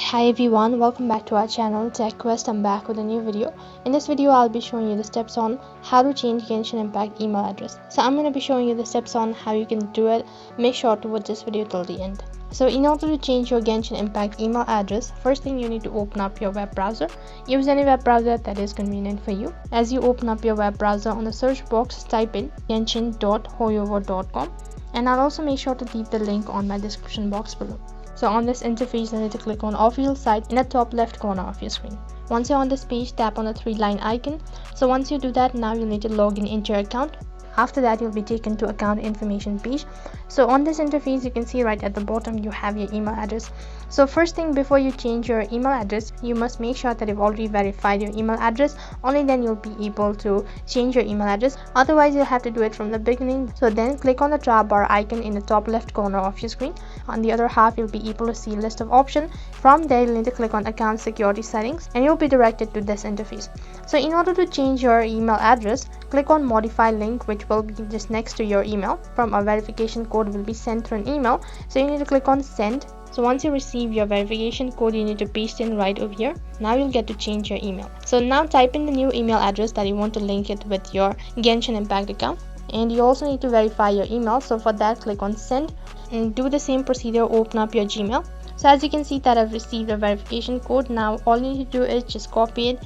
Hi everyone, welcome back to our channel Tech Quest. I'm back with a new video. In this video I'll be showing you the steps on how to change Genshin Impact email address. So I'm going to be showing you the steps on how you can do it. Make sure to watch this video till the end. So in order to change your Genshin Impact email address, first thing you need to open up your web browser. Use any web browser that is convenient for you. As you open up your web browser, on the search box type in genshin.hoyover.com, and I'll also make sure to leave the link on my description box below. So on this interface, you need to click on official site in the top left corner of your screen. Once you're on this page, tap on the three-line icon. So once you do that, now you'll need to log in into your account. After that, you'll be taken to account information page. So on this interface, you can see right at the bottom you have your email address. So first thing, before you change your email address, you must make sure that you've already verified your email address. Only then you'll be able to change your email address. Otherwise, you'll have to do it from the beginning. So then click on the tab bar icon in the top left corner of your screen. On the other half, you'll be able to see a list of options. From there, you'll need to click on account security settings and you'll be directed to this interface. So in order to change your email address, click on modify link, which will be just next to your email. From a verification code will be sent through an email, so you need to click on send. So once you receive your verification code, you need to paste in right over here. Now you'll get to change your email. So now type in the new email address that you want to link it with your Genshin Impact account, and you also need to verify your email. So for that, click on send and do the same procedure. Open up your Gmail. So as you can see that I've received a verification code. Now all you need to do is just copy it,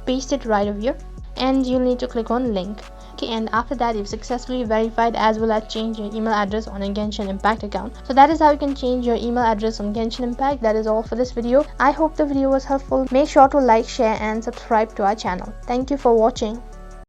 paste it right over here, and you'll need to click on link. Okay, and after that, you've successfully verified as well as changed your email address on a Genshin Impact account. So that is how you can change your email address on Genshin Impact. That is all for this video. I hope the video was helpful. Make sure to like, share and subscribe to our channel. Thank you for watching.